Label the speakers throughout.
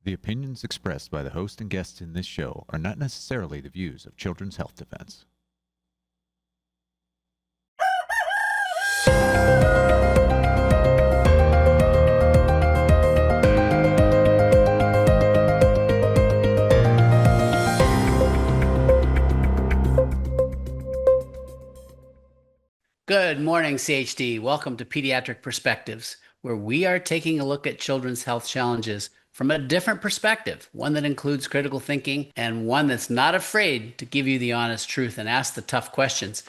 Speaker 1: The opinions expressed by the host and guests in this show are not necessarily the views of Children's Health Defense.
Speaker 2: Good morning, CHD. Welcome to Pediatric Perspectives, where we are taking a look at children's health challenges from a different perspective, one that includes critical thinking and one that's not afraid to give you the honest truth and ask the tough questions.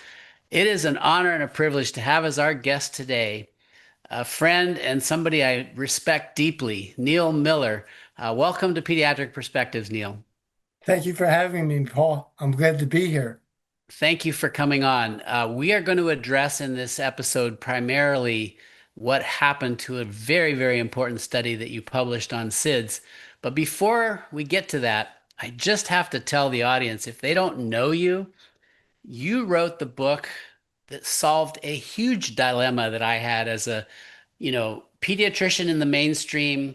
Speaker 2: It is an honor and a privilege to have as our guest today a friend and somebody I respect deeply, Neil Miller. Welcome to Pediatric Perspectives, Neil.
Speaker 3: Thank you for having me, Paul. I'm glad to be here.
Speaker 2: Thank you for coming on. We are going to address in this episode primarily what happened to a very, very important study that you published on SIDS. But before we get to that, I just have to tell the audience, if they don't know you, you wrote the book that solved a huge dilemma that I had as a, pediatrician in the mainstream,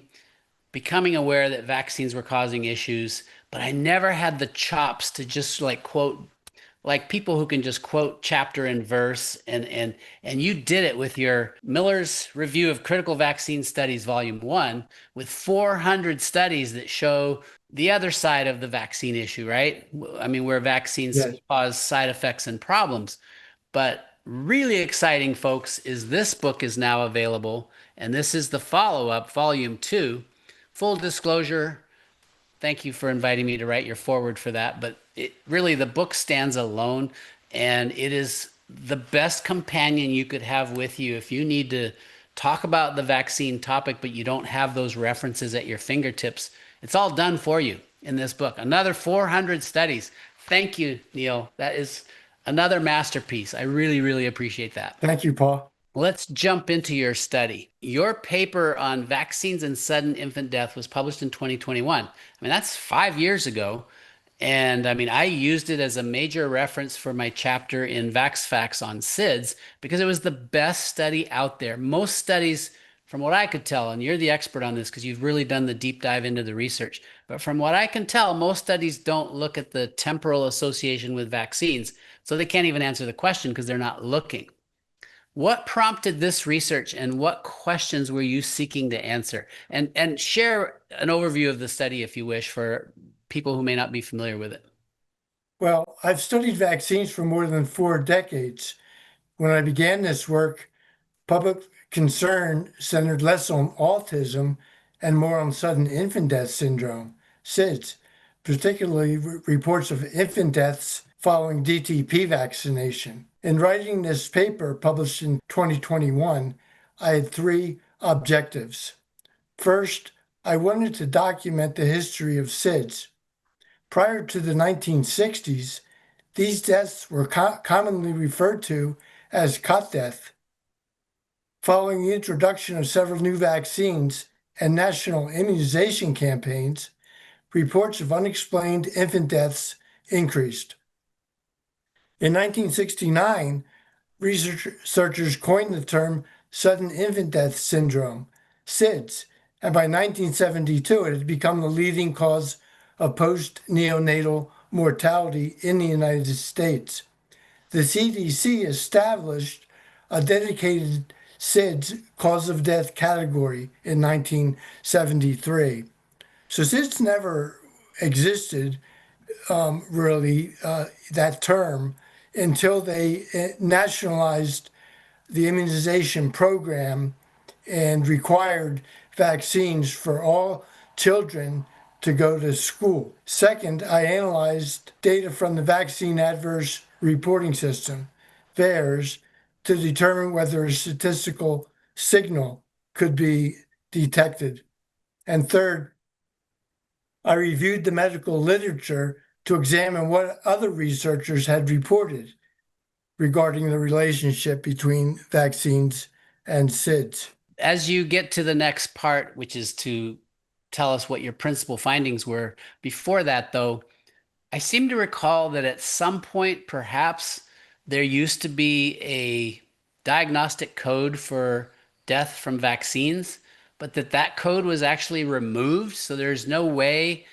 Speaker 2: becoming aware that vaccines were causing issues, but I never had the chops to just quote, like people who can just quote chapter and verse, and you did it with your Miller's Review of Critical Vaccine Studies Volume 1 with 400 studies that show the other side of the vaccine issue, right? I mean, where vaccines
Speaker 3: Yes.
Speaker 2: cause side effects and problems. But really exciting, folks, is this book is now available, and this is the follow-up, Volume 2. Full disclosure, thank you for inviting me to write your foreword for that. But the book stands alone, and it is the best companion you could have with you if you need to talk about the vaccine topic, but you don't have those references at your fingertips. It's all done for you in this book. Another 400 studies. Thank you, Neil. That is another masterpiece. I really, really appreciate that.
Speaker 3: Thank you, Paul.
Speaker 2: Let's jump into your study. Your paper on vaccines and sudden infant death was published in 2021. I mean, that's 5 years ago. And I mean, I used it as a major reference for my chapter in VaxFacts on SIDS because it was the best study out there. Most studies, from what I could tell, and you're the expert on this because you've really done the deep dive into the research, but from what I can tell, most studies don't look at the temporal association with vaccines. So they can't even answer the question because they're not looking. What prompted this research and what questions were you seeking to answer? And share an overview of the study if you wish for people who may not be familiar with it.
Speaker 3: Well, I've studied vaccines for more than 4 decades. When I began this work, public concern centered less on autism and more on sudden infant death syndrome, SIDS, particularly reports of infant deaths following DTP vaccination. In writing this paper, published in 2021, I had three objectives. First, I wanted to document the history of SIDS. Prior to the 1960s, these deaths were commonly referred to as cot death. Following the introduction of several new vaccines and national immunization campaigns, reports of unexplained infant deaths increased. In 1969, researchers coined the term sudden infant death syndrome, SIDS, and by 1972, it had become the leading cause of post-neonatal mortality in the United States. The CDC established a dedicated SIDS cause of death category in 1973. So SIDS never existed, that term, until they nationalized the immunization program and required vaccines for all children to go to school. Second, I analyzed data from the Vaccine Adverse Reporting System, VAERS, to determine whether a statistical signal could be detected. And third, I reviewed the medical literature to examine what other researchers had reported regarding the relationship between vaccines and SIDS.
Speaker 2: As you get to the next part, which is to tell us what your principal findings were, before that, though, I seem to recall that at some point, perhaps there used to be a diagnostic code for death from vaccines, but that code was actually removed. So there's no way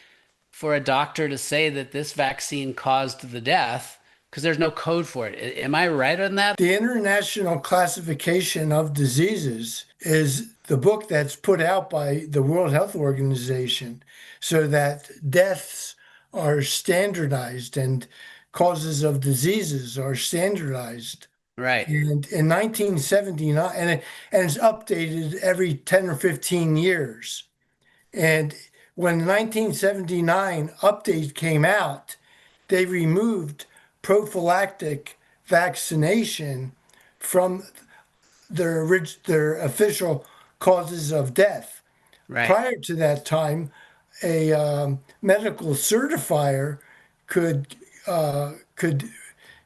Speaker 2: for a doctor to say that this vaccine caused the death because there's no code for it. Am I right on that?
Speaker 3: The International Classification of Diseases is the book that's put out by the World Health Organization so that deaths are standardized and causes of diseases are standardized.
Speaker 2: Right.
Speaker 3: And in 1979, and it's updated every 10 or 15 years. And when the 1979 update came out, they removed prophylactic vaccination from their official causes of death.
Speaker 2: Right.
Speaker 3: Prior to that time, a medical certifier could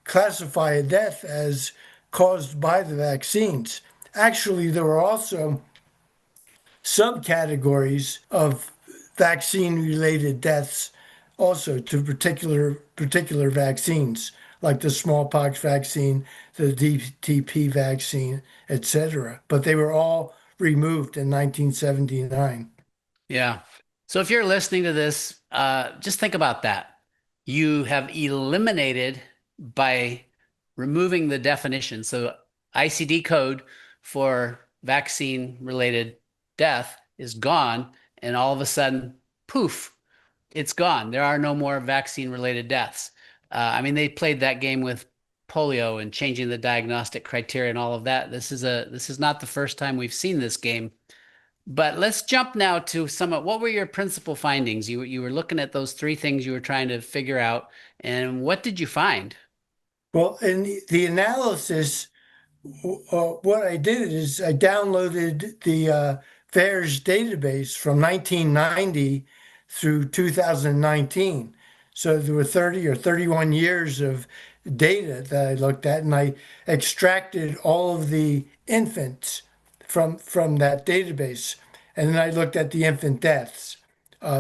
Speaker 3: classify a death as caused by the vaccines. Actually, there were also subcategories of vaccine-related deaths also to particular vaccines, like the smallpox vaccine, the DTP vaccine, etc. But they were all removed in 1979.
Speaker 2: Yeah. So if you're listening to this, just think about that. You have eliminated by removing the definition. So ICD code for vaccine related death is gone, and all of a sudden, poof, it's gone. There are no more vaccine related deaths. I mean, they played that game with polio and changing the diagnostic criteria and all of that. This is not the first time we've seen this game. But let's jump now to some of what were your principal findings? You were looking at those three things you were trying to figure out, and what did you find?
Speaker 3: Well, in the analysis, what I did is I downloaded the VAERS database from 1990 through 2019. So there were 30 or 31 years of data that I looked at, and I extracted all of the infants from that database. And then I looked at the infant deaths,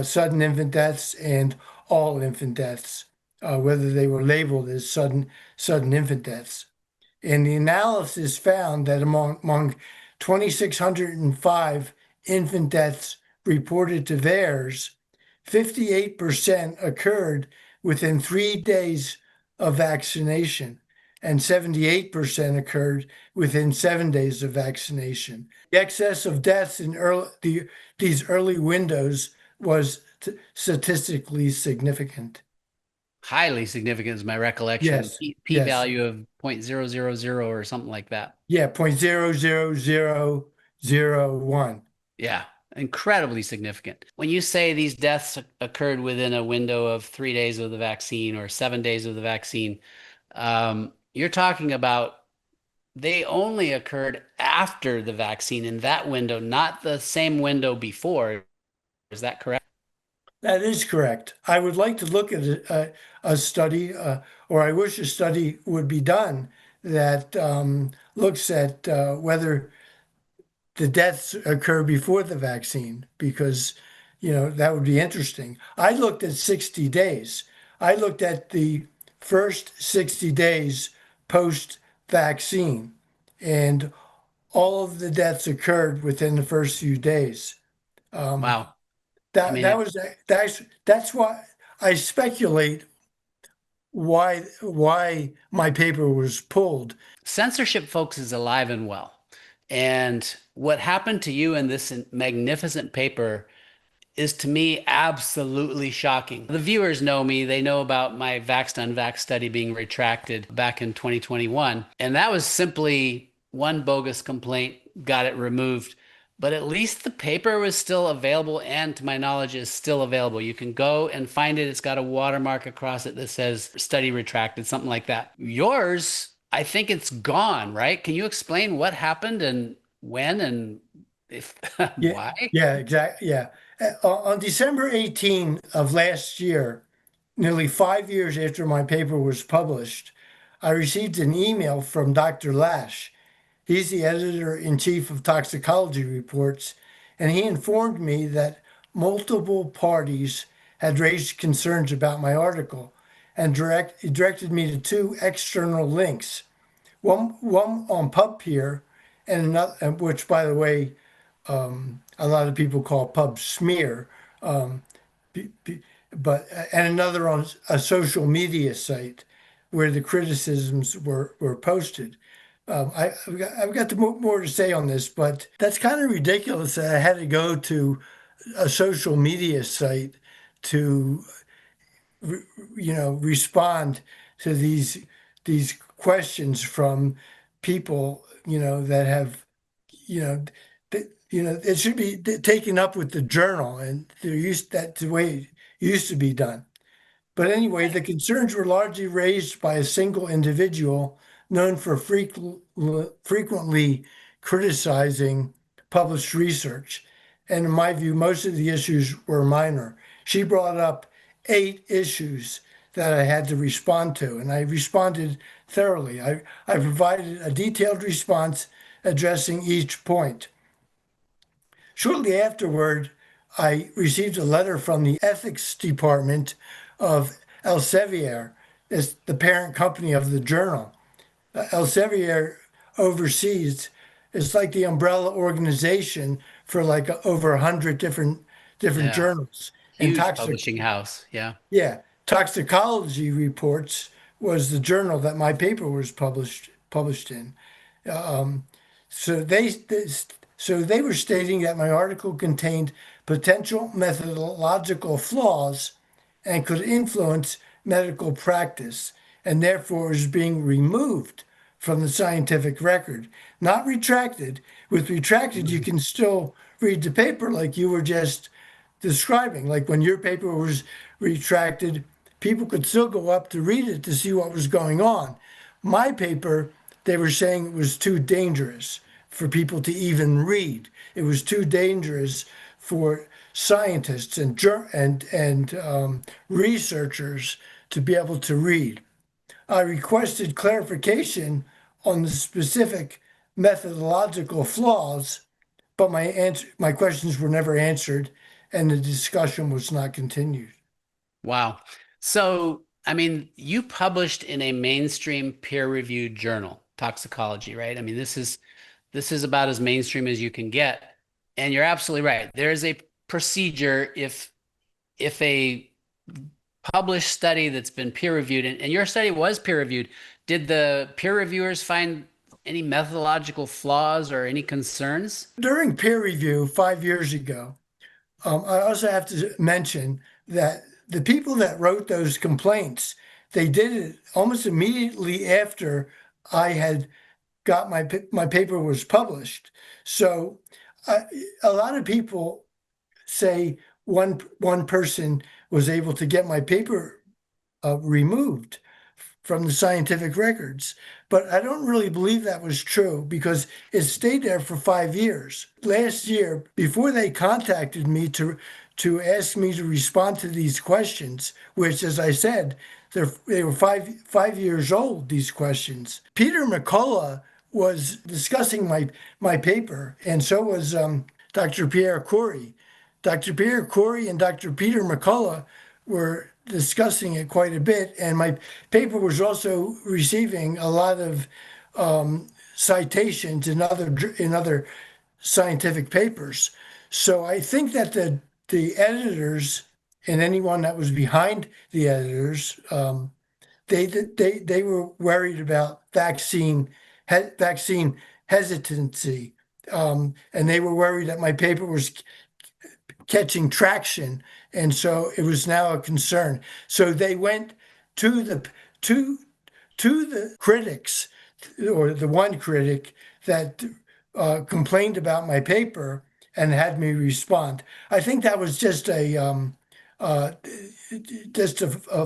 Speaker 3: sudden infant deaths and all infant deaths, whether they were labeled as sudden infant deaths. And the analysis found that among 2,605 infant deaths reported to VAERS, 58% occurred within 3 days of vaccination, and 78% occurred within 7 days of vaccination. The excess of deaths in these early windows was statistically significant.
Speaker 2: Highly significant is my recollection.
Speaker 3: Yes,
Speaker 2: P
Speaker 3: yes.
Speaker 2: value of 0.000 or something like that.
Speaker 3: Yeah, 0.00001.
Speaker 2: Yeah, incredibly significant. When you say these deaths occurred within a window of 3 days of the vaccine or 7 days of the vaccine, you're talking about they only occurred after the vaccine in that window, not the same window before. Is that correct?
Speaker 3: That is correct. I would like to look at a study, or I wish a study would be done that looks at whether the deaths occur before the vaccine, because, that would be interesting. I looked at 60 days. I looked at the first 60 days post-vaccine, and all of the deaths occurred within the first few days.
Speaker 2: Wow. I
Speaker 3: That
Speaker 2: mean,
Speaker 3: that was that's why I speculate why my paper was pulled.
Speaker 2: censorship, folks, is alive and well. And what happened to you in this magnificent paper is to me absolutely shocking. The viewers know me. They know about my vaxxed unvaxxed study being retracted back in 2021. And that was simply one bogus complaint, got it removed. But at least the paper was still available and to my knowledge is still available. You can go and find it. It's got a watermark across it that says study retracted, something like that. Yours, I think it's gone, right? Can you explain what happened and when and if
Speaker 3: Yeah,
Speaker 2: why?
Speaker 3: yeah, exactly. Yeah. On December 18 of last year, nearly 5 years after my paper was published, I received an email from Dr. Lash. He's the editor-in-chief of Toxicology Reports, and he informed me that multiple parties had raised concerns about my article and directed me to two external links. One on PubPeer and another, which, by the way, a lot of people call pub smear, um, be- be- but and another on a social media site where the criticisms were posted. I've got more to say on this, but that's kind of ridiculous that I had to go to a social media site to respond to these questions from people that have it should be taken up with the journal, and that's the way it used to be done. But anyway, the concerns were largely raised by a single individual known for frequently criticizing published research. And in my view, most of the issues were minor. She brought up 8 issues that I had to respond to, and I responded thoroughly. I provided a detailed response addressing each point. Shortly afterward, I received a letter from the ethics department of Elsevier, is the parent company of the journal. Elsevier oversees, it's like the umbrella organization for like over 100 different
Speaker 2: Yeah.
Speaker 3: journals. And
Speaker 2: Huge publishing house. Yeah.
Speaker 3: yeah, Toxicology Reports was the journal that my paper was published in. Um, so they were stating that my article contained potential methodological flaws and could influence medical practice, and therefore is being removed from the scientific record, not retracted. With retracted, you can still read the paper like you were just describing. Like when your paper was retracted, people could still go up to read it to see what was going on. My paper, they were saying it was too dangerous for people to even read. It was too dangerous for scientists and researchers to be able to read. I requested clarification on the specific methodological flaws, but my questions were never answered, and the discussion was not continued.
Speaker 2: Wow. So, I mean, you published in a mainstream peer-reviewed journal, Toxicology, right? I mean, this is about as mainstream as you can get. And you're absolutely right. There is a procedure if a published study that's been peer-reviewed, and your study was peer-reviewed, did the peer reviewers find any methodological flaws or any concerns?
Speaker 3: During peer review 5 years ago, I also have to mention that the people that wrote those complaints, they did it almost immediately after I had got my paper was published. So a lot of people say one person was able to get my paper removed from the scientific records. But I don't really believe that was true because it stayed there for 5 years. Last year, before they contacted me to ask me to respond to these questions, which, as I said, they were 5 years old, these questions. Peter McCullough was discussing my paper, and so was Dr. Pierre Corey. Dr. Pierre Corey and Dr. Peter McCullough were discussing it quite a bit, and my paper was also receiving a lot of citations in other scientific papers. So I think that the editors and anyone that was behind the editors, they were worried about vaccine hesitancy, and they were worried that my paper was catching traction, and so it was now a concern. So they went to the critics, or the one critic that complained about my paper and had me respond. I think that was just a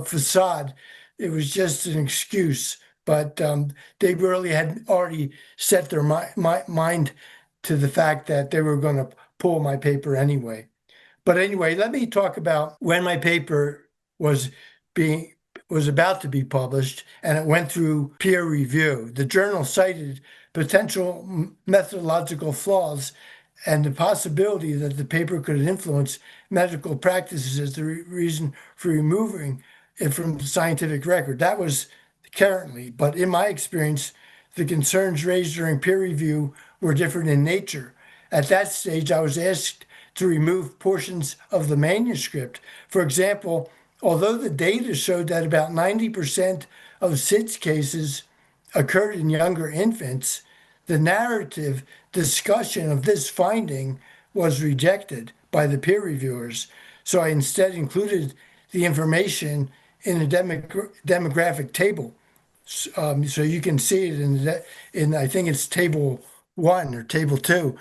Speaker 3: facade. It was just an excuse, but they really had already set their mind to the fact that they were going to pull my paper anyway. But anyway, let me talk about when my paper was about to be published and it went through peer review. The journal cited potential methodological flaws and the possibility that the paper could influence medical practices as the reason for removing it from the scientific record. That was currently, but in my experience, the concerns raised during peer review were different in nature. At that stage, I was asked to remove portions of the manuscript. For example, although the data showed that about 90% of SIDS cases occurred in younger infants, the narrative discussion of this finding was rejected by the peer reviewers. So I instead included the information in a demographic table. So you can see it in I think it's table 1 or table 2.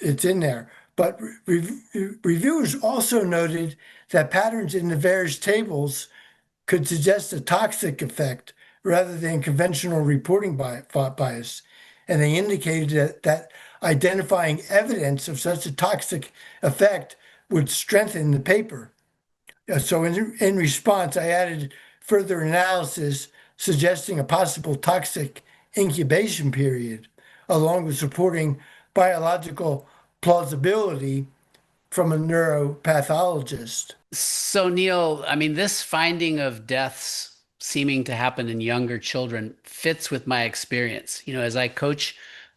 Speaker 3: It's in there. But reviewers also noted that patterns in the various tables could suggest a toxic effect rather than conventional reporting bias. And they indicated that identifying evidence of such a toxic effect would strengthen the paper. So in response, I added further analysis suggesting a possible toxic incubation period, along with supporting biological plausibility from a neuropathologist.
Speaker 2: So, Neil, I mean, this finding of deaths seeming to happen in younger children fits with my experience. As I coach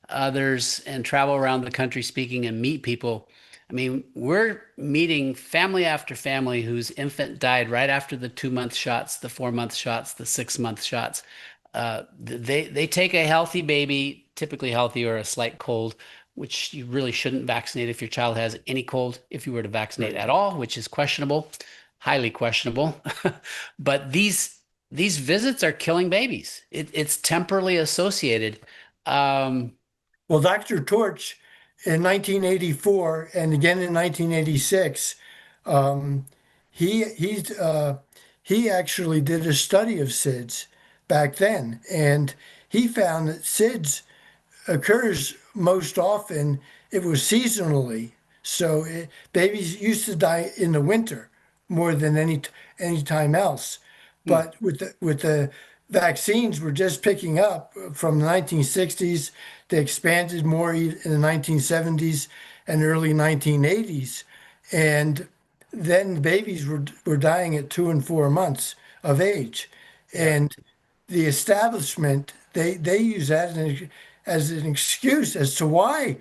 Speaker 2: others and travel around the country speaking and meet people, I mean, we're meeting family after family whose infant died right after the 2-month shots, the 4-month shots, the 6-month shots. They take a healthy baby, typically healthy or a slight cold, which you really shouldn't vaccinate if your child has any cold, if you were to vaccinate at all, which is questionable, highly questionable. But these visits are killing babies. It's temporally associated.
Speaker 3: Well, Dr. Torch in 1984 and again in 1986, um, he actually did a study of SIDS back then, and he found that SIDS occurs most often. It was seasonally, so babies used to die in the winter more than any time else. But with the vaccines, we're just picking up from the 1960s. They expanded more in the 1970s and early 1980s, and then babies were dying at 2 and 4 months of age, and the establishment they use that as an excuse as to why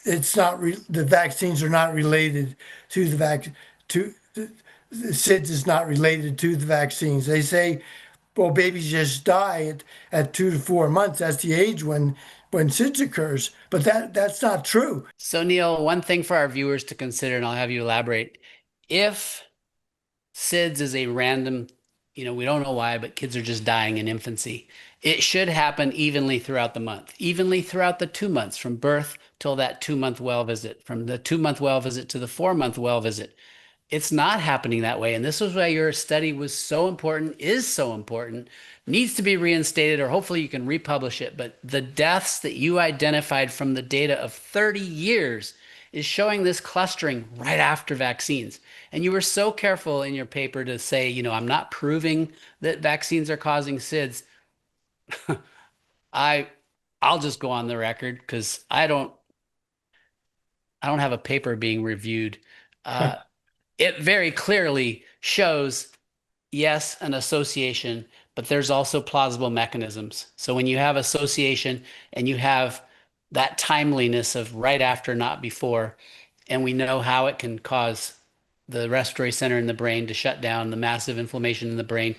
Speaker 3: it's not the vaccines are not related to the SIDS is not related to the vaccines. They say, well, babies just die at 2 to 4 months. That's the age when SIDS occurs, but that's not true.
Speaker 2: So, Neil, one thing for our viewers to consider, and I'll have you elaborate. If SIDS is a random, we don't know why, but kids are just dying in infancy, it should happen evenly throughout the month, evenly throughout the 2 months from birth till that 2-month well visit, from the 2-month well visit to the 4-month well visit. It's not happening that way. And this is why your study was so important, is so important, needs to be reinstated, or hopefully you can republish it. But the deaths that you identified from the data of 30 years is showing this clustering right after vaccines. And you were so careful in your paper to say, I'm not proving that vaccines are causing SIDS. I'll just go on the record because I don't have a paper being reviewed. It very clearly shows, yes, an association, but there's also plausible mechanisms. So when you have association and you have that timeliness of right after, not before, and we know how it can cause the respiratory center in the brain to shut down, the massive inflammation in the brain,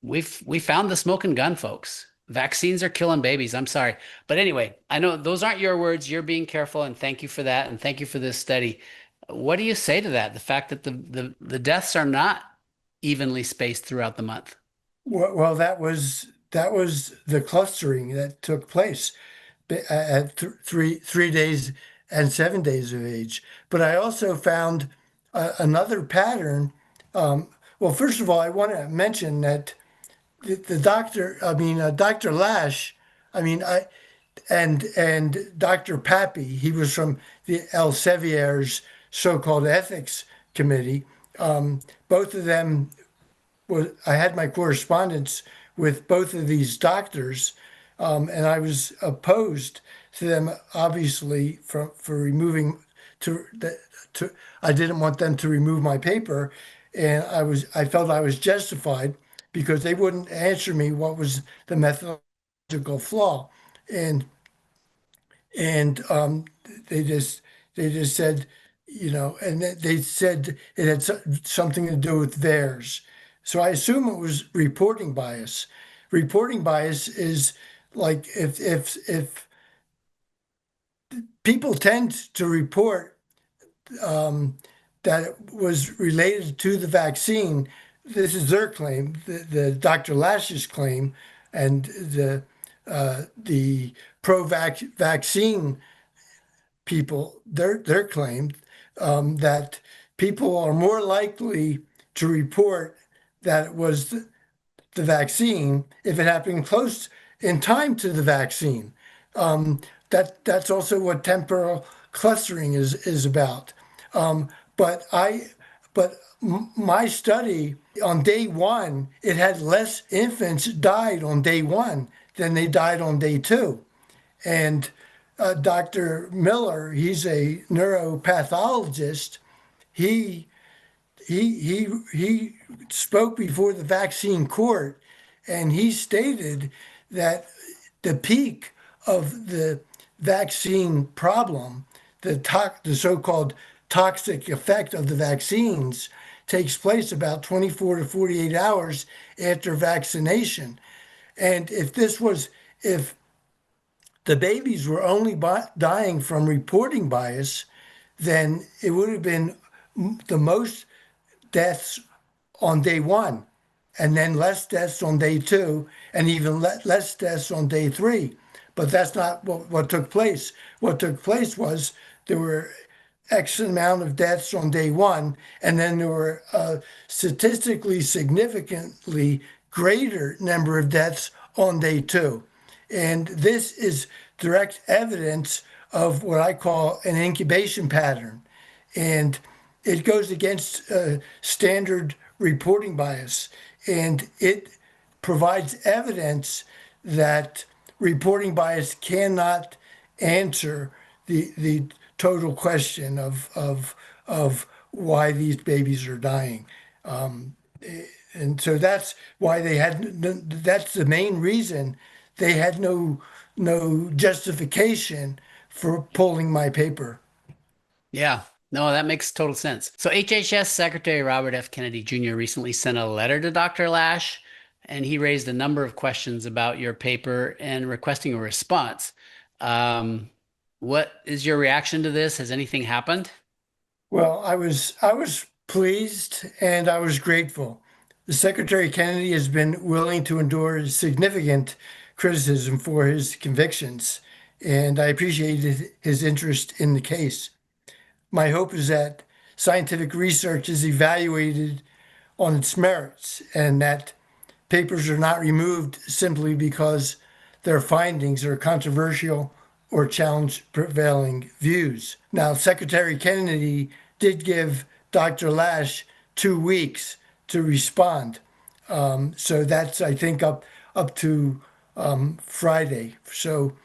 Speaker 2: we found the smoking gun, folks. Vaccines are killing babies. I'm sorry. But anyway, I know those aren't your words. You're being careful, and thank you for that. And thank you for this study. What do you say to that? The fact that the deaths are not evenly spaced throughout the month.
Speaker 3: Well, that was the clustering that took place at 3 days and 7 days of age. But I also found another pattern. Well, first of all, I want to mention that the doctor, Dr. Lash, I mean, and Dr. Pappy, he was from the Elsevier's so-called ethics committee. Both of them I had my correspondence with both of these doctors, and I was opposed to them, obviously, for removing I didn't want them to remove my paper, and I felt I was justified because they wouldn't answer me what was the methodological flaw, and and they just they just said, and they said it had something to do with theirs. So I assume it was reporting bias. Reporting bias is like if people tend to report that it was related to the vaccine. This is their claim, the Dr. Lash's claim, and the pro-vaccine people, their claim that people are more likely to report that it was the vaccine if it happened close in time to the vaccine. That's also what temporal clustering is about. Um, but I, but my study on day one, it had less infants died on day one than they died on day two. And Dr. Miller, he's a neuropathologist. He he spoke before the vaccine court, and he stated that the peak of the vaccine problem, the so-called toxic effect of the vaccines, takes place about 24 to 48 hours after vaccination. And if the babies were only dying from reporting bias, then it would have been the most deaths on day one, and then less deaths on day two, and even less deaths on day three. But that's not what took place. What took place was there were X amount of deaths on day one, and then there were a statistically significantly greater number of deaths on day two. And this is direct evidence of what I call an incubation pattern. And it goes against standard reporting bias. And it provides evidence that reporting bias cannot answer the total question of why these babies are dying. And so that's why that's the main reason they had no justification for pulling my paper.
Speaker 2: Yeah, no, that makes total sense. So HHS Secretary Robert F. Kennedy Jr. recently sent a letter to Dr. Lash, and he raised a number of questions about your paper and requesting a response. What is your reaction to this? Has anything happened?
Speaker 3: Well, I was pleased and I was grateful. The Secretary Kennedy has been willing to endure significant criticism for his convictions, and I appreciated his interest in the case. My hope is that scientific research is evaluated on its merits and that papers are not removed simply because their findings are controversial or challenge prevailing views. Now, Secretary Kennedy did give Dr. Lash 2 weeks to respond. So that's, I think, up to Friday. So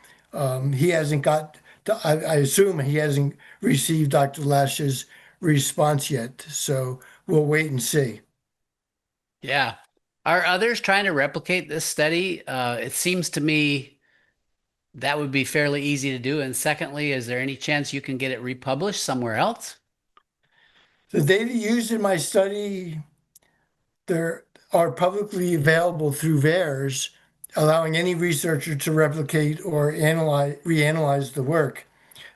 Speaker 3: he hasn't got, I assume he hasn't received Dr. Lash's response yet. So we'll wait and see.
Speaker 2: Yeah. Are others trying to replicate this study? It seems to me that would be fairly easy to do. And secondly, is there any chance you can get it republished somewhere else?
Speaker 3: The data used in my study, there are publicly available through VAERS, allowing any researcher to replicate or reanalyze the work.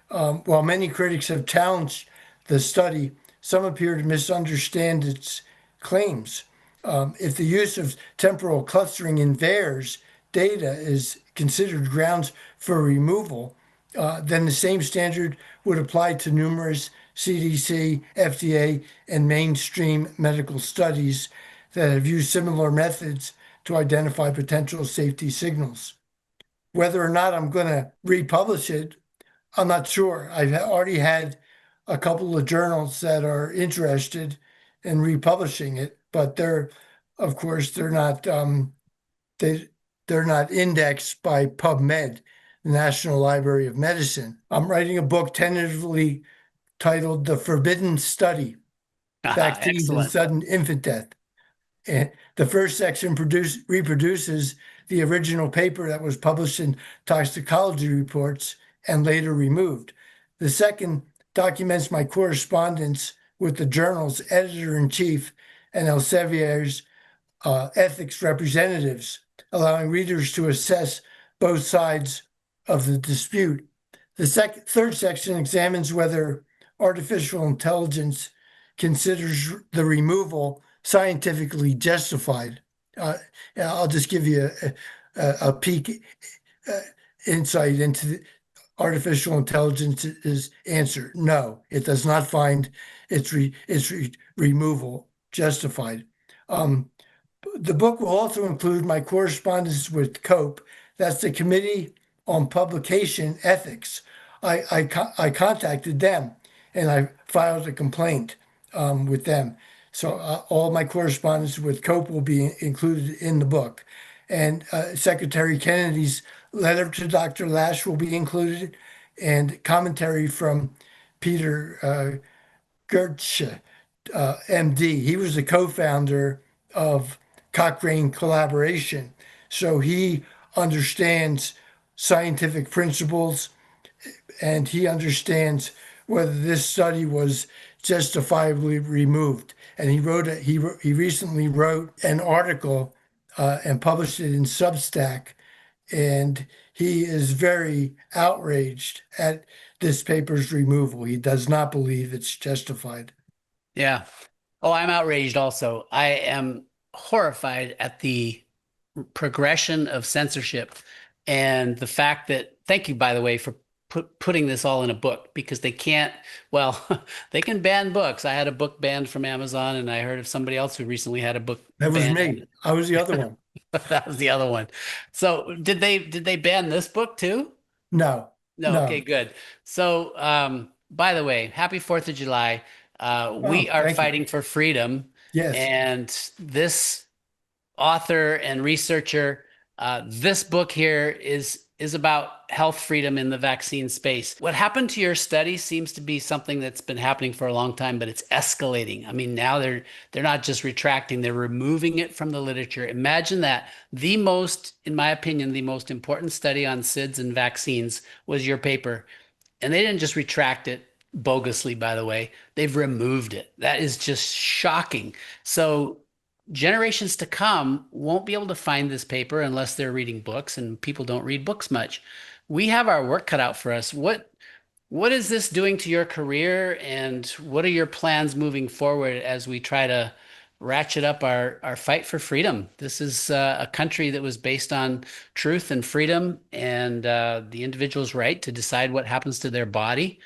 Speaker 3: While many critics have challenged the study, some appear to misunderstand its claims. If the use of temporal clustering in VAERS data is considered grounds for removal, then the same standard would apply to numerous CDC, FDA, and mainstream medical studies that have used similar methods to identify potential safety signals. Whether or not I'm going to republish it, I'm not sure. I've already had a couple of journals that are interested in republishing it, but of course, they're not they're not indexed by PubMed, the National Library of Medicine. I'm writing a book tentatively titled "The Forbidden Study: Vaccines and
Speaker 2: Excellent.
Speaker 3: Sudden Infant Death." And the first section reproduces the original paper that was published in Toxicology Reports and later removed. The second documents my correspondence with the journal's editor-in-chief and Elsevier's ethics representatives, allowing readers to assess both sides of the dispute. The third section examines whether artificial intelligence considers the removal scientifically justified. I'll just give you a peek insight into the artificial intelligence's answer. No, it does not find its removal justified. The book will also include my correspondence with COPE, that's the Committee on Publication Ethics. I contacted them and I filed a complaint with them. So all my correspondence with COPE will be included in the book. And Secretary Kennedy's letter to Dr. Lash will be included, and commentary from Peter Gertsch, MD. He was the co-founder of Cochrane Collaboration. So he understands scientific principles and he understands whether this study was justifiably removed. And he recently wrote an article and published it in Substack. And he is very outraged at this paper's removal. He does not believe it's justified.
Speaker 2: Yeah. Oh, I'm outraged also. I am horrified at the progression of censorship and the fact that, thank you, by the way, for putting this all in a book, because they can't, well, they can ban books. I had a book banned from Amazon, and I heard of somebody else who recently had a book
Speaker 3: That was
Speaker 2: banned.
Speaker 3: me. I was the other one.
Speaker 2: That was the other one. So did they ban this book too?
Speaker 3: No.
Speaker 2: No. Okay, good. So by the way, happy 4th of July. We are
Speaker 3: thank you.
Speaker 2: fighting for freedom.
Speaker 3: Yes.
Speaker 2: And this author and researcher, this book here is about health freedom in the vaccine space. What happened to your study seems to be something that's been happening for a long time, but it's escalating. I mean, now they're not just retracting, they're removing it from the literature. Imagine that. The most, in my opinion, the most important study on SIDS and vaccines was your paper. And they didn't just retract it bogusly, by the way, they've removed it. That is just shocking. So generations to come won't be able to find this paper unless they're reading books, and people don't read books much. We have our work cut out for us. What is this doing to your career, and what are your plans moving forward as we try to ratchet up our fight for freedom? This is a country that was based on truth and freedom and the individual's right to decide what happens to their body.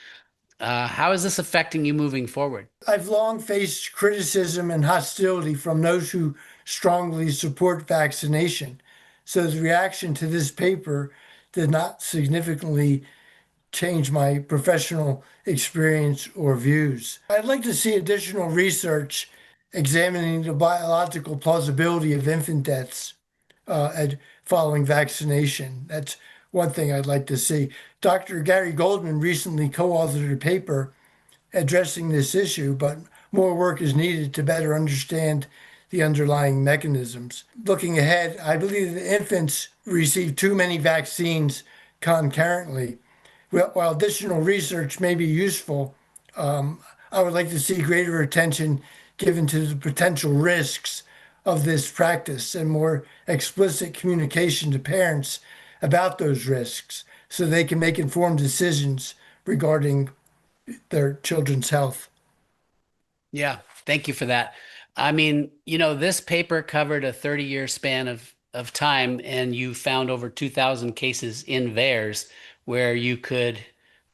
Speaker 2: How is this affecting you moving forward?
Speaker 3: I've long faced criticism and hostility from those who strongly support vaccination. So the reaction to this paper did not significantly change my professional experience or views. I'd like to see additional research examining the biological plausibility of infant deaths following vaccination. That's one thing I'd like to see. Dr. Gary Goldman recently co-authored a paper addressing this issue, but more work is needed to better understand the underlying mechanisms. Looking ahead, I believe that infants receive too many vaccines concurrently. While additional research may be useful, I would like to see greater attention given to the potential risks of this practice and more explicit communication to parents about those risks so they can make informed decisions regarding their children's health.
Speaker 2: Yeah, thank you for that. I mean, this paper covered a 30-year span of time, and you found over 2,000 cases in VAERS where you could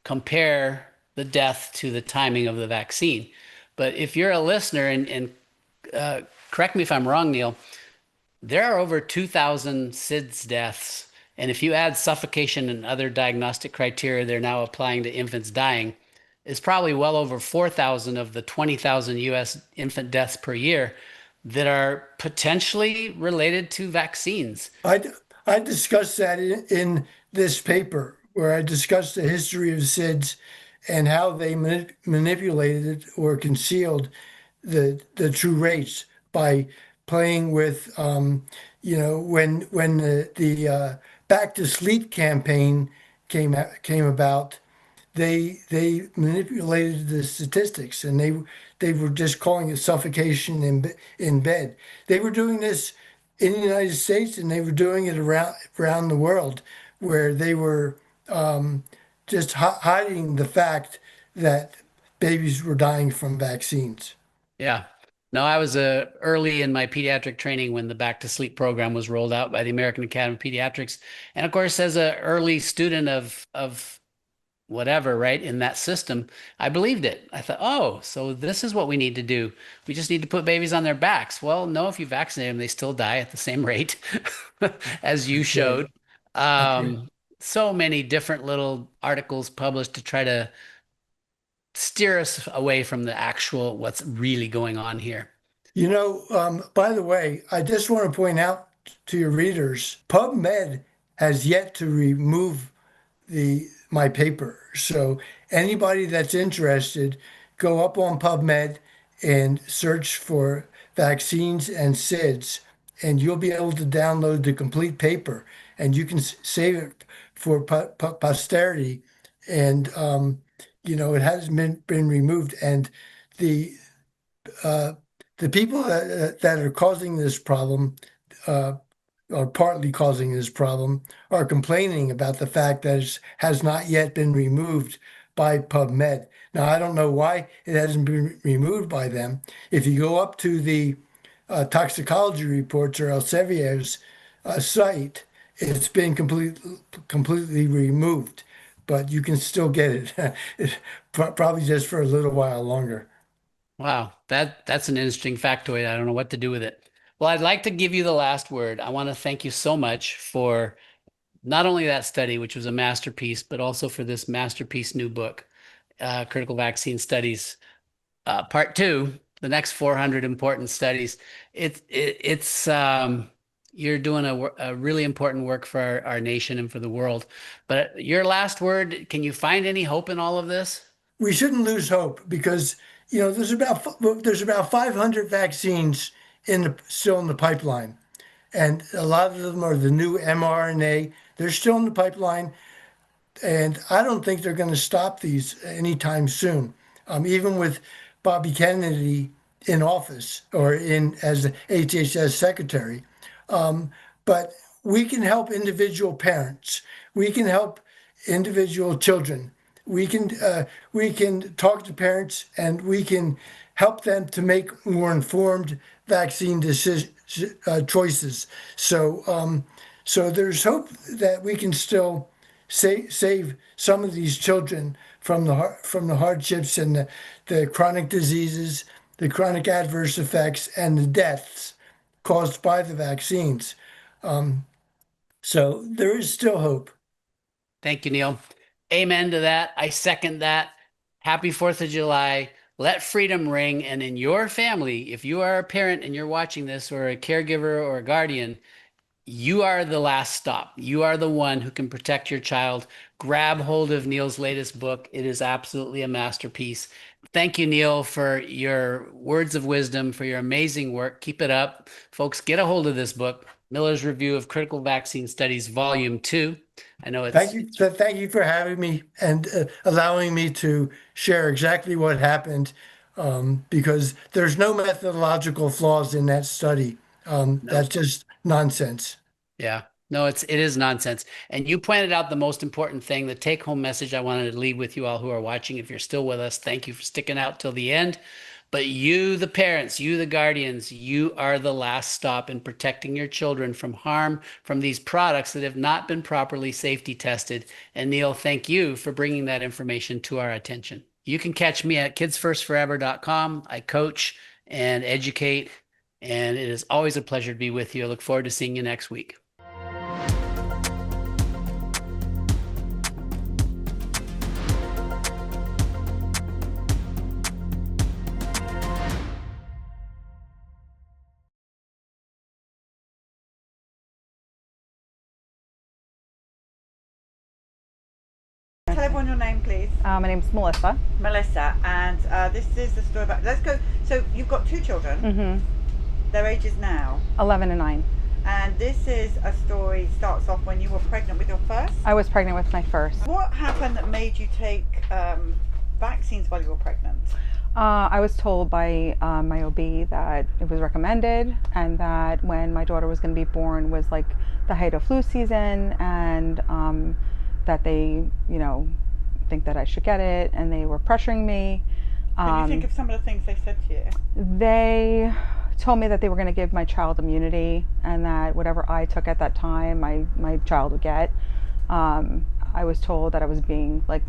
Speaker 2: compare the death to the timing of the vaccine. But if you're a listener, and correct me if I'm wrong, Neil, there are over 2,000 SIDS deaths. And if you add suffocation and other diagnostic criteria they're now applying to infants dying, it's probably well over 4,000 of the 20,000 US infant deaths per year that are potentially related to vaccines.
Speaker 3: I discussed that in this paper, where I discussed the history of SIDS and how they manipulated or concealed the true rates by playing with, when the Back to Sleep campaign came about, they manipulated the statistics, and they were just calling it suffocation in bed. They were doing this in the United States, and they were doing it around the world, where they were just hiding the fact that babies were dying from vaccines.
Speaker 2: Yeah. No, I was early in my pediatric training when the Back to Sleep program was rolled out by the American Academy of Pediatrics. And of course, as an early student of whatever, right, in that system, I believed it. I thought, oh, so this is what we need to do. We just need to put babies on their backs. Well, no, if you vaccinate them, they still die at the same rate as you showed.
Speaker 3: Okay.
Speaker 2: So many different little articles published to try to steer us away from the actual what's really going on here.
Speaker 3: By the way, I just want to point out to your readers, PubMed has yet to remove my paper. So anybody that's interested, go up on PubMed and search for vaccines and SIDS, and you'll be able to download the complete paper, and you can save it for posterity. And it hasn't been removed, and the the people that are causing this problem, or partly causing this problem, are complaining about the fact that it has not yet been removed by PubMed. Now, I don't know why it hasn't been removed by them. If you go up to the toxicology reports, or Elsevier's site, it's been completely removed, but you can still get it, probably just for a little while longer.
Speaker 2: Wow, that's an interesting factoid. I don't know what to do with it. Well, I'd like to give you the last word. I want to thank you so much for not only that study, which was a masterpiece, but also for this masterpiece new book, Critical Vaccine Studies, Part 2, the next 400 important studies. It's you're doing a really important work for our nation and for the world. But your last word, can you find any hope in all of this?
Speaker 3: We shouldn't lose hope, because there's about 500 vaccines still in the pipeline, and a lot of them are the new mRNA. They're still in the pipeline, and I don't think they're going to stop these anytime soon. Even with Bobby Kennedy in office, or in as the HHS secretary. But we can help individual parents. We can help individual children. We can talk to parents, and we can help them to make more informed vaccine choices. So there's hope that we can still save some of these children from the hardships, and the chronic diseases, the chronic adverse effects, and the deaths caused by the vaccines. So there is still hope.
Speaker 2: Thank you, Neil. Amen to that. I second that. Happy 4th of July. Let freedom ring. And in your family, if you are a parent and you're watching this, or a caregiver or a guardian, you are the last stop. You are the one who can protect your child. Grab hold of Neil's latest book. It is absolutely a masterpiece. Thank you, Neil, for your words of wisdom, for your amazing work. Keep it up. Folks, get a hold of this book, Miller's Review of Critical Vaccine Studies, Volume 2. I know it's...
Speaker 3: Thank you for having me, and allowing me to share exactly what happened, because there's no methodological flaws in that study. That's just nonsense.
Speaker 2: Yeah, no, it is nonsense. And you pointed out the most important thing, the take-home message I wanted to leave with you all who are watching. If you're still with us, thank you for sticking out till the end. But you, the parents, you, the guardians, you are the last stop in protecting your children from harm from these products that have not been properly safety tested. And Neil, thank you for bringing that information to our attention. You can catch me at kidsfirstforever.com. I coach and educate, and it is always a pleasure to be with you. I look forward to seeing you next week.
Speaker 4: Tell everyone your name, please.
Speaker 5: My name's Melissa.
Speaker 4: Melissa, and this is the story about. Let's go. So you've got two children.
Speaker 5: Mm-hmm.
Speaker 4: Their ages now.
Speaker 5: 11 and 9.
Speaker 4: And this is a story, starts off when you were pregnant with your first.
Speaker 5: I was pregnant with my first.
Speaker 4: What happened that made you take vaccines while you were pregnant?
Speaker 5: I was told by my OB that it was recommended, and that when my daughter was going to be born was like the height of flu season, and that they, think that I should get it, and they were pressuring me.
Speaker 4: Can you think of some of the things they said to you?
Speaker 5: They told me that they were going to give my child immunity, and that whatever I took at that time, my child would get. I was told that I was being like,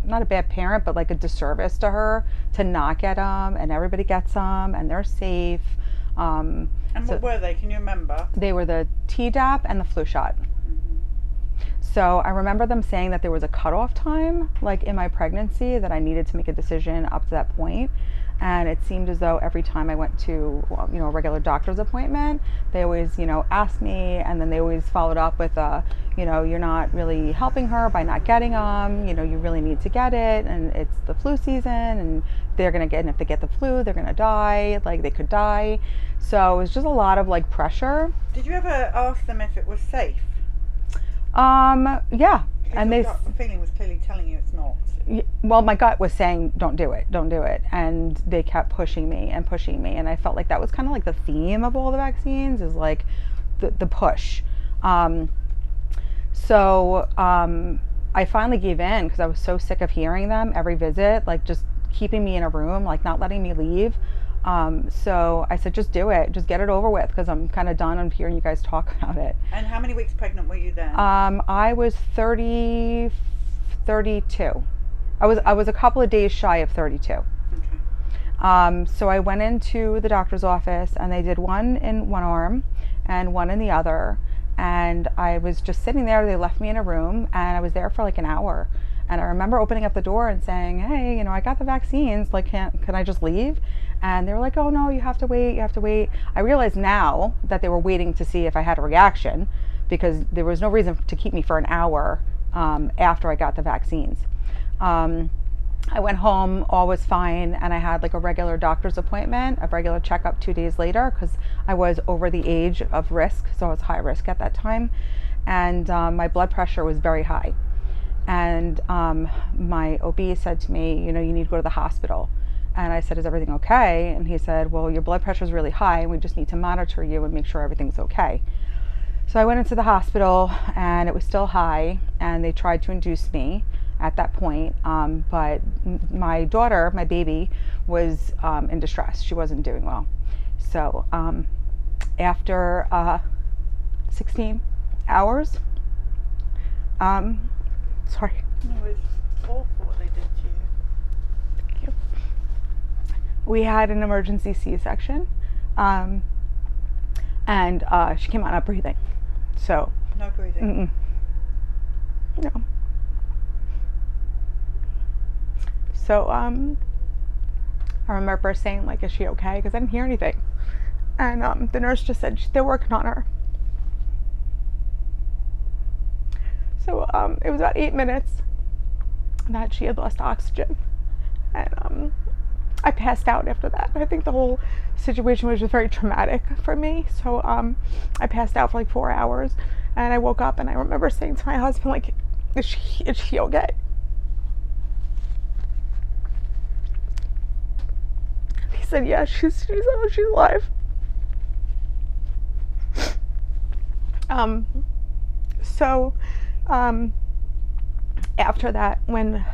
Speaker 5: not a bad parent, but like a disservice to her to not get them, and everybody gets them, and they're safe.
Speaker 4: And what were they? Can you remember?
Speaker 5: They were the Tdap and the flu shot. So I remember them saying that there was a cutoff time, like in my pregnancy, that I needed to make a decision up to that point. And it seemed as though every time I went to, a regular doctor's appointment, they always, asked me, and then they always followed up with, you're not really helping her by not getting them. You really need to get it, and it's the flu season, and they're gonna get, and if they get the flu, they're gonna die. Like, they could die. So it was just a lot of like pressure.
Speaker 4: Did you ever ask them if it was safe?
Speaker 5: Yeah. And
Speaker 4: the feeling was clearly telling you it's not.
Speaker 5: Well, my gut was saying, don't do it. And they kept pushing me. And I felt like that was kind of like the theme of all the vaccines, is like the push. So I finally gave in because I was so sick of hearing them every visit, like just keeping me in a room, like not letting me leave. So I said, just do it. Just get it over with, because I'm kind of done on hearing you guys talk about it.
Speaker 4: And how many weeks pregnant were you then?
Speaker 5: I was 32. I was a couple of days shy of 32.
Speaker 4: Okay.
Speaker 5: So I went into the doctor's office, and they did one in one arm and one in the other. And I was just sitting there. They left me in a room, and I was there for like an hour. And I remember opening up the door and saying, hey, I got the vaccines. Like, can I just leave? And they were like, oh no, you have to wait. I realize now that they were waiting to see if I had a reaction, because there was no reason to keep me for an hour after I got the vaccines. I went home, all was fine, and I had like a regular doctor's appointment, a regular checkup 2 days later, because I was over the age of risk, so I was high risk at that time. And my blood pressure was very high. And my OB said to me, you need to go to the hospital. And I said, is everything okay? And he said, well, your blood pressure is really high, and we just need to monitor you and make sure everything's okay. So I went into the hospital, and it was still high, and they tried to induce me at that point. But my daughter, my baby, was in distress. She wasn't doing well. So after 16 hours, sorry.
Speaker 4: No, it's awful what they did to you.
Speaker 5: Thank you. We had an emergency C-section, and she came out not breathing. So.
Speaker 4: No breathing.
Speaker 5: No. So I remember saying, like, is she okay? Because I didn't hear anything. And the nurse just said they're working on her. So it was about 8 minutes that she had lost oxygen, and I passed out after that. I think the whole situation was just very traumatic for me. So I passed out for like 4 hours, and I woke up, and I remember saying to my husband, like, is she okay? He said, yeah, she's alive. So after that, when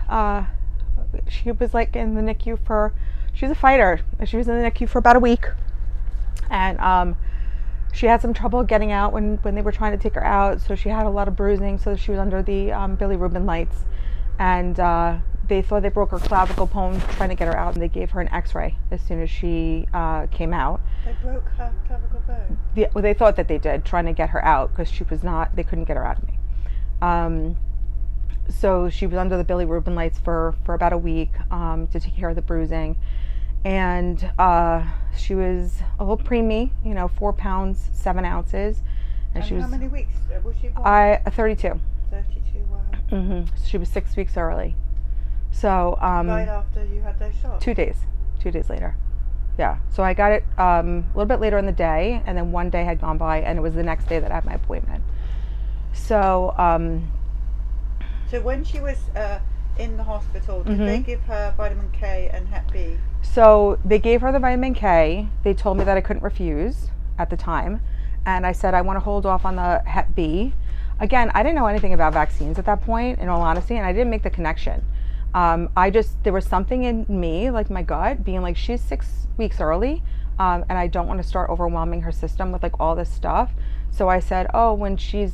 Speaker 5: she was like in the NICU she's a fighter. She was in the NICU for about a week, and she had some trouble getting out when they were trying to take her out. So she had a lot of bruising. So she was under the bilirubin lights, and they thought they broke her clavicle bone trying to get her out, and they gave her an X-ray as soon as she came out.
Speaker 4: They broke her clavicle bone?
Speaker 5: Yeah, well, they thought that they did, trying to get her out, because they couldn't get her out of me. So she was under the bilirubin lights for about a week to take care of the bruising. And she was a little preemie, 4 pounds, 7 ounces. And she was,
Speaker 4: how many weeks was she born?
Speaker 5: 32.
Speaker 4: 32, wow.
Speaker 5: So she was 6 weeks early. So
Speaker 4: right after you had those shots?
Speaker 5: 2 days later. Yeah. So I got it a little bit later in the day, and then one day had gone by, and it was the next day that I had my appointment. So
Speaker 4: So when she was in the hospital, did they give her vitamin K and Hep B?
Speaker 5: So they gave her the vitamin K. They told me that I couldn't refuse at the time. And I said, I want to hold off on the Hep B. Again, I didn't know anything about vaccines at that point, in all honesty, and I didn't make the connection. There was something in me, like my gut, being like, she's 6 weeks early, and I don't want to start overwhelming her system with like all this stuff. So I said, oh, when she's,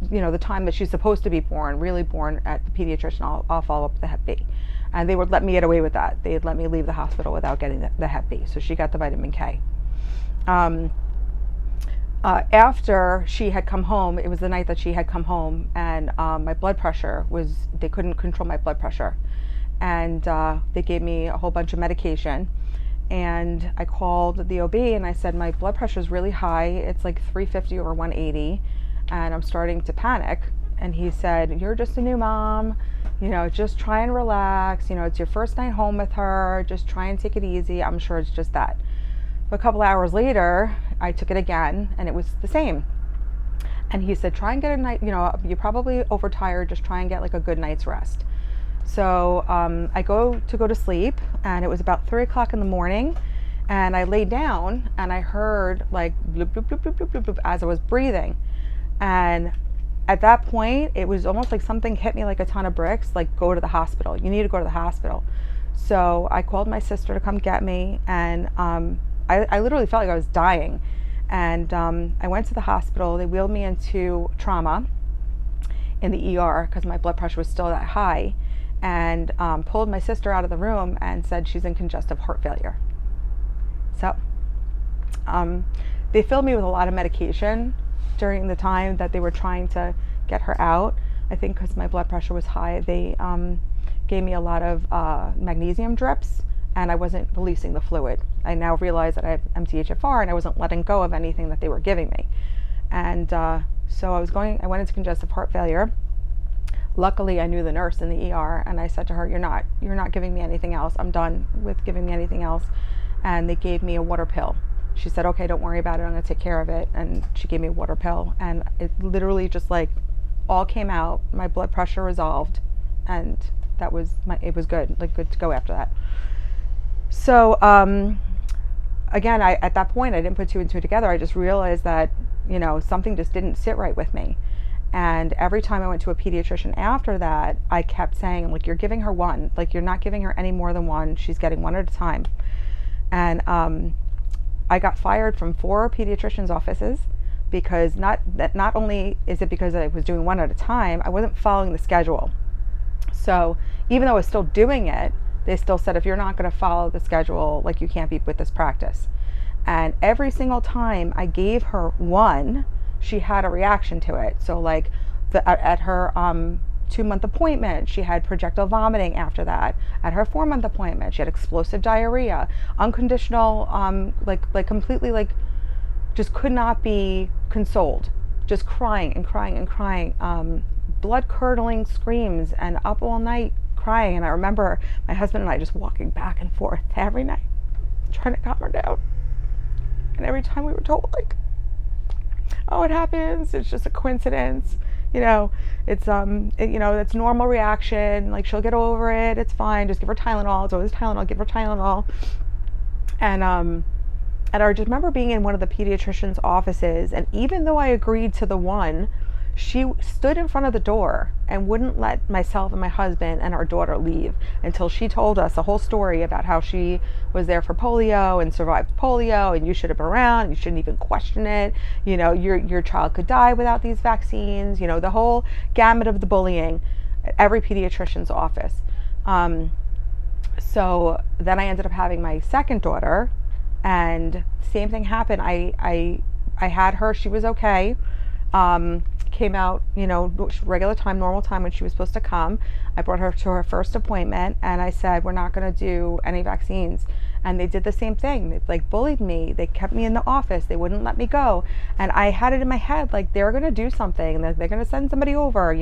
Speaker 5: the time that she's supposed to be born, really born at the pediatrician, I'll follow up with the Hep B. And they would let me get away with that. They'd let me leave the hospital without getting the Hep B. So she got the vitamin K. After she had come home, it was the night that she had come home, and my blood pressure they couldn't control my blood pressure. And they gave me a whole bunch of medication. And I called the OB and I said, my blood pressure is really high. It's like 350 over 180. And I'm starting to panic. And he said, you're just a new mom. Just try and relax. It's your first night home with her. Just try and take it easy. I'm sure it's just that. A couple hours later, I took it again, and it was the same. And he said, try and get a night, you're probably overtired, just try and get like a good night's rest. So I go to sleep, and it was about 3 o'clock in the morning, and I laid down, and I heard like bloop, bloop, bloop, bloop, bloop, bloop, bloop, as I was breathing. And at that point, it was almost like something hit me like a ton of bricks, like, go to the hospital. You need to go to the hospital. So I called my sister to come get me, and I literally felt like I was dying. And I went to the hospital. They wheeled me into trauma in the ER because my blood pressure was still that high, and pulled my sister out of the room and said she's in congestive heart failure. So they filled me with a lot of medication during the time that they were trying to get her out. I think because my blood pressure was high, they gave me a lot of magnesium drips, and I wasn't releasing the fluid. I now realize that I have MTHFR, and I wasn't letting go of anything that they were giving me. And so I went into congestive heart failure. Luckily, I knew the nurse in the ER, and I said to her, you're not giving me anything else. I'm done with giving me anything else. And they gave me a water pill. She said, okay, don't worry about it. I'm gonna take care of it. And she gave me a water pill, and it literally just like all came out. My blood pressure resolved, and it was good to go after that. So again, at that point, I didn't put two and two together. I just realized that, something just didn't sit right with me. And every time I went to a pediatrician after that, I kept saying, like, you're giving her one. Like, you're not giving her any more than one. She's getting one at a time. And I got fired from 4 pediatricians' offices because not only is it because I was doing one at a time, I wasn't following the schedule. So even though I was still doing it, they still said, if you're not going to follow the schedule, like, you can't be with this practice. And every single time I gave her one, she had a reaction to it. So like at her 2-month appointment, she had projectile vomiting after that. At her 4-month appointment, she had explosive diarrhea, unconditional, completely just could not be consoled, just crying and crying and crying, blood curdling screams, and up all night crying. And I remember my husband and I just walking back and forth every night trying to calm her down. And every time we were told, like, oh, it happens, it's just a coincidence, it's it's normal reaction, like, she'll get over it, it's fine, just give her Tylenol, it's always Tylenol, give her Tylenol. And I just remember being in one of the pediatrician's offices, and even though I agreed to the one, she stood in front of the door and wouldn't let myself and my husband and our daughter leave until she told us a whole story about how she was there for polio and survived polio, and you should have been around, you shouldn't even question it, your child could die without these vaccines, the whole gamut of the bullying at every pediatrician's office. So then I ended up having my second daughter, and same thing happened. I had her, she was okay. Came out, regular time, normal time when she was supposed to come. I brought her to her first appointment, and I said, we're not going to do any vaccines. And they did the same thing. They bullied me. They kept me in the office. They wouldn't let me go. And I had it in my head, like, they're going to do something. They're going to send somebody over,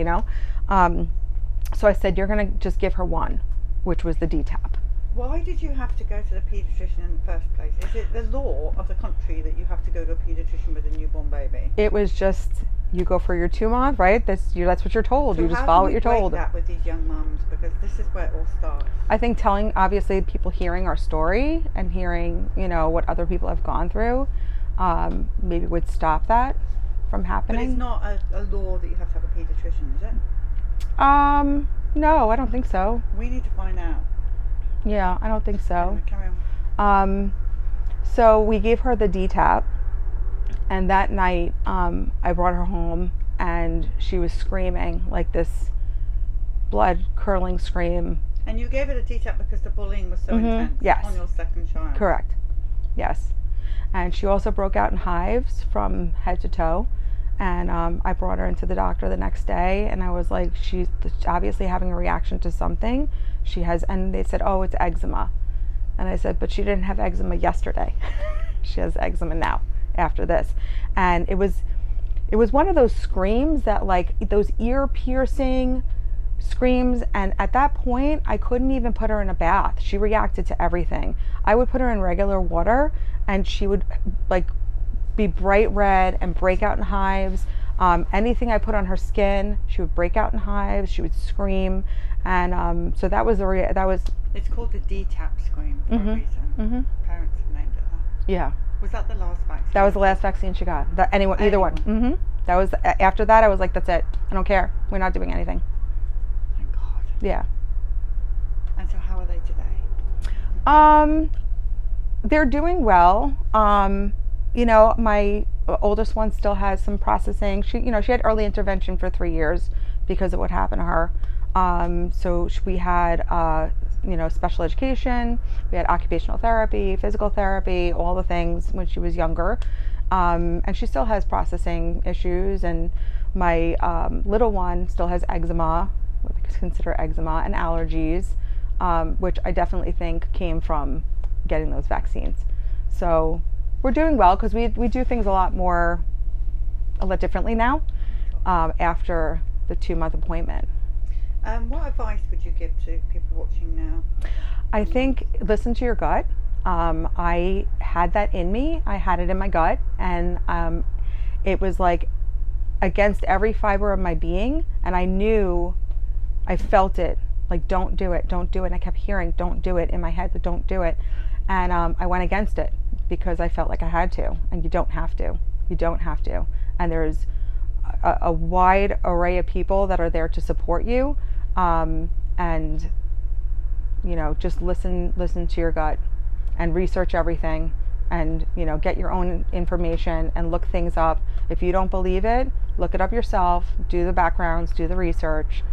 Speaker 5: So I said, you're going to just give her one, which was the DTaP.
Speaker 4: Why did you have to go to the paediatrician in the first place? Is it the law of the country that you have to go to a paediatrician with a newborn baby?
Speaker 5: It was just, you go for your 2-month, right? That's what you're told.
Speaker 4: So
Speaker 5: you just
Speaker 4: how
Speaker 5: follow
Speaker 4: do
Speaker 5: what
Speaker 4: we
Speaker 5: you're
Speaker 4: break
Speaker 5: told.
Speaker 4: that with these young mums, because this is where it all starts.
Speaker 5: I think telling, obviously, people hearing our story and hearing, what other people have gone through, maybe would stop that from
Speaker 4: But
Speaker 5: happening.
Speaker 4: it's not a law that you have to have a paediatrician, is it?
Speaker 5: No, I don't think so.
Speaker 4: We need to find out.
Speaker 5: Yeah, I don't think so.
Speaker 4: Anyway, carry on.
Speaker 5: So we gave her the DTaP, and that night I brought her home, and she was screaming, like this blood curdling scream.
Speaker 4: And you gave it a DTaP because the bullying was so
Speaker 5: Mhm,
Speaker 4: intense
Speaker 5: yes.
Speaker 4: on your second child.
Speaker 5: Correct. Yes. And she also broke out in hives from head to toe. And I brought her into the doctor the next day, and I was like, she's obviously having a reaction to something. She has, and they said, oh, it's eczema. And I said, but she didn't have eczema yesterday. She has eczema now after this. And it was one of those screams that, like, those ear piercing screams. And at that point, I couldn't even put her in a bath. She reacted to everything. I would put her in regular water, and she would, like, be bright red and break out in hives. Anything I put on her skin, she would break out in hives. She would scream, and so that was
Speaker 4: It's called the DTaP scream for a reason.
Speaker 5: Mhm.
Speaker 4: Parents have named it that.
Speaker 5: Yeah.
Speaker 4: Was that the last vaccine?
Speaker 5: That was the last vaccine she got. Either one. That was after that. I was like, that's it. I don't care. We're not doing anything.
Speaker 4: Thank God.
Speaker 5: Yeah.
Speaker 4: And so how are they today?
Speaker 5: They're doing well. My oldest one still has some processing. She had early intervention for 3 years because of what happened to her. So we had, special education, we had occupational therapy, physical therapy, all the things when she was younger. And she still has processing issues. And my little one still has eczema, what they consider eczema, and allergies, which I definitely think came from getting those vaccines. So we're doing well because we do things a lot differently now after the 2-month appointment.
Speaker 4: What advice would you give to people watching now?
Speaker 5: I think listen to your gut. I had that in me. I had it in my gut, and it was like against every fiber of my being, and I felt it, like, don't do it. And I kept hearing, don't do it, in my head, don't do it. And I went against it because I felt like I had to, and you don't have to. And there's a wide array of people that are there to support you, and just listen to your gut and research everything, and get your own information and look things up. If you don't believe it, look it up yourself, do the backgrounds, do the research,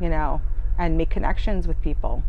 Speaker 5: and make connections with people.